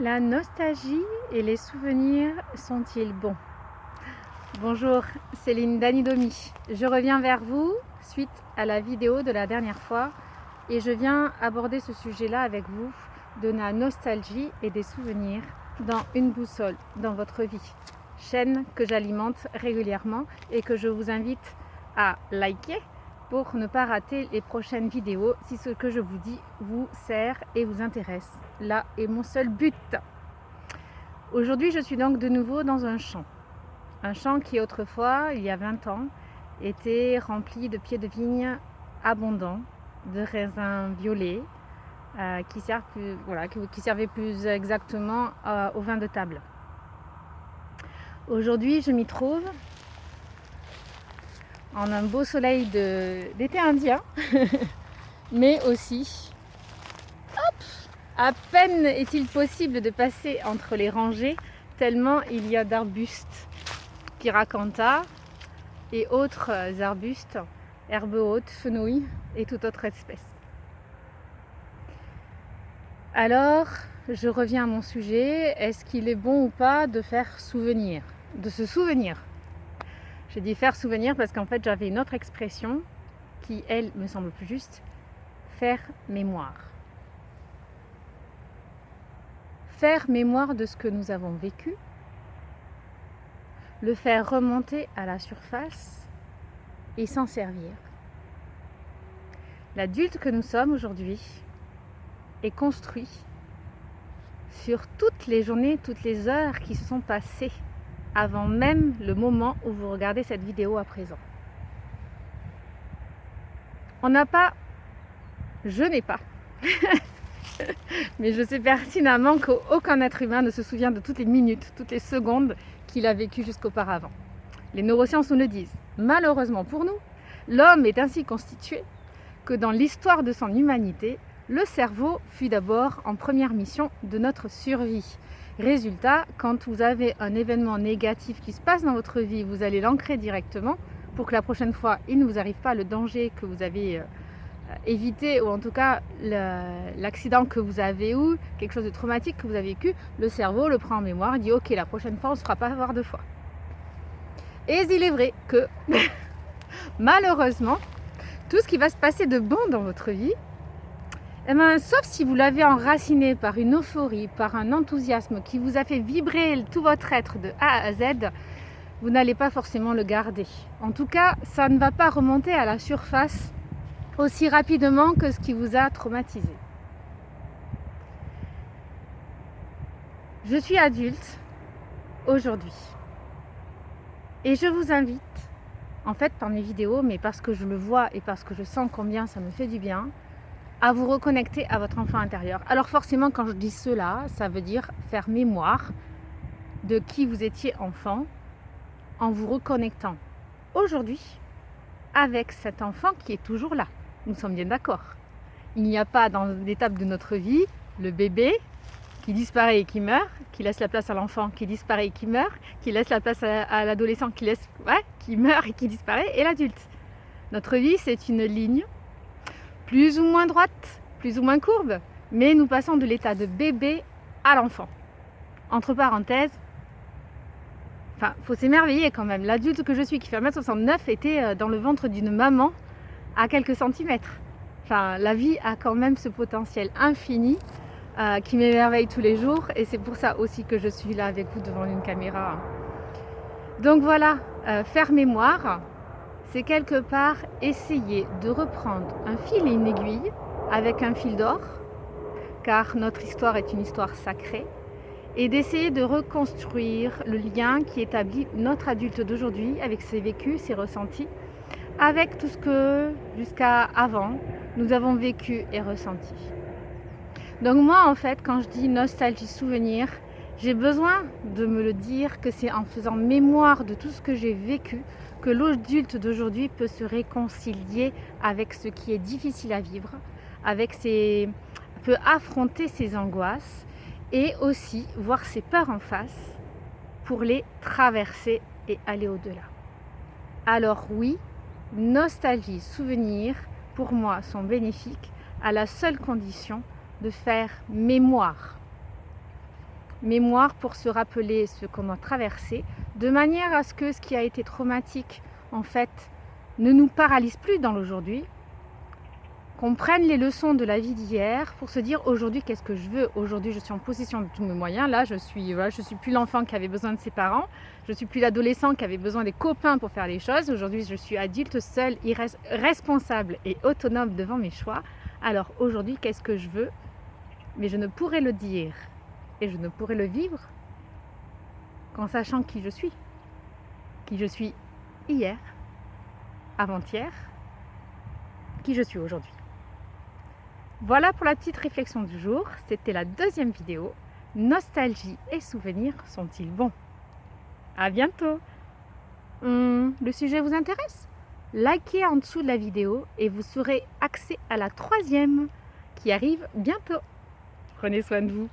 La nostalgie et les souvenirs sont-ils bons? Bonjour, Céline Danidomi. Je reviens vers vous suite à la vidéo de la dernière fois et je viens aborder ce sujet-là avec vous de la nostalgie et des souvenirs dans une boussole dans votre vie. Chaîne que j'alimente régulièrement et que je vous invite à liker pour ne pas rater les prochaines vidéos si ce que je vous dis vous sert et vous intéresse. Là est mon seul but. Aujourd'hui, je suis donc de nouveau dans un champ. Un champ qui autrefois, il y a 20 ans, était rempli de pieds de vigne abondants, de raisins violets, qui servaient plus exactement au vin de table. Aujourd'hui, je m'y trouve en un beau soleil d'été indien, mais aussi, à peine est-il possible de passer entre les rangées, tellement il y a d'arbustes, Pyracantha et autres arbustes, herbes hautes, fenouil et toute autre espèce. Alors, je reviens à mon sujet, est-ce qu'il est bon ou pas de faire souvenir, de se souvenir? J'ai dit faire souvenir parce qu'en fait j'avais une autre expression qui, elle, me semble plus juste, faire mémoire. Faire mémoire de ce que nous avons vécu, le faire remonter à la surface et s'en servir. L'adulte que nous sommes aujourd'hui est construit sur toutes les journées, toutes les heures qui se sont passées avant même le moment où vous regardez cette vidéo à présent. Je n'ai pas, mais je sais pertinemment qu'aucun être humain ne se souvient de toutes les minutes, toutes les secondes qu'il a vécues jusqu'auparavant. Les neurosciences nous le disent. Malheureusement pour nous, l'homme est ainsi constitué que dans l'histoire de son humanité, le cerveau fut d'abord en première mission de notre survie. Résultat, quand vous avez un événement négatif qui se passe dans votre vie, vous allez l'ancrer directement pour que la prochaine fois, il ne vous arrive pas le danger que vous avez évité, ou en tout cas l'accident que vous avez eu, quelque chose de traumatique que vous avez vécu, le cerveau le prend en mémoire et dit ok, la prochaine fois on ne se fera pas avoir deux fois. Et il est vrai que malheureusement, tout ce qui va se passer de bon dans votre vie, sauf si vous l'avez enraciné par une euphorie, par un enthousiasme qui vous a fait vibrer tout votre être de A à Z, vous n'allez pas forcément le garder. En tout cas, ça ne va pas remonter à la surface aussi rapidement que ce qui vous a traumatisé. Je suis adulte aujourd'hui et je vous invite, en fait par mes vidéos, mais parce que je le vois et parce que je sens combien ça me fait du bien, à vous reconnecter à votre enfant intérieur. Alors forcément, quand je dis cela, ça veut dire faire mémoire de qui vous étiez enfant en vous reconnectant aujourd'hui avec cet enfant qui est toujours là. Nous sommes bien d'accord. Il n'y a pas dans l'étape de notre vie le bébé qui disparaît et qui meurt, qui laisse la place à l'enfant qui disparaît et qui meurt, qui laisse la place à l'adolescent qui meurt et qui disparaît, et l'adulte. Notre vie, c'est une ligne plus ou moins droite, plus ou moins courbe, mais nous passons de l'état de bébé à l'enfant. Entre parenthèses, faut s'émerveiller quand même. L'adulte que je suis, qui fait 1m69, était dans le ventre d'une maman à quelques centimètres. La vie a quand même ce potentiel infini qui m'émerveille tous les jours, et c'est pour ça aussi que je suis là avec vous devant une caméra. Donc voilà, faire mémoire, c'est quelque part essayer de reprendre un fil et une aiguille avec un fil d'or, car notre histoire est une histoire sacrée, et d'essayer de reconstruire le lien qui établit notre adulte d'aujourd'hui avec ses vécus, ses ressentis, avec tout ce que jusqu'à avant nous avons vécu et ressenti. Donc moi, en fait, quand je dis nostalgie, souvenir, j'ai besoin de me le dire que c'est en faisant mémoire de tout ce que j'ai vécu que l'adulte d'aujourd'hui peut se réconcilier avec ce qui est difficile à vivre, peut affronter ses angoisses et aussi voir ses peurs en face pour les traverser et aller au-delà. Alors oui, nostalgie, souvenir, pour moi, sont bénéfiques à la seule condition de faire mémoire. mémoire pour se rappeler ce qu'on a traversé, de manière à ce que ce qui a été traumatique, en fait, ne nous paralyse plus dans l'aujourd'hui, qu'on prenne les leçons de la vie d'hier pour se dire aujourd'hui qu'est-ce que je veux, aujourd'hui je suis en possession de tous mes moyens, là je suis plus l'enfant qui avait besoin de ses parents, je suis plus l'adolescent qui avait besoin des copains pour faire les choses, aujourd'hui je suis adulte, seul, responsable et autonome devant mes choix, alors aujourd'hui qu'est-ce que je veux, mais je ne pourrai le dire et je ne pourrai le vivre qu'en sachant qui je suis hier, avant-hier, qui je suis aujourd'hui. Voilà pour la petite réflexion du jour, c'était la deuxième vidéo. Nostalgie et souvenirs sont-ils bons? À bientôt. Le sujet vous intéresse? Likez en dessous de la vidéo et vous aurez accès à la troisième qui arrive bientôt. Prenez soin de vous.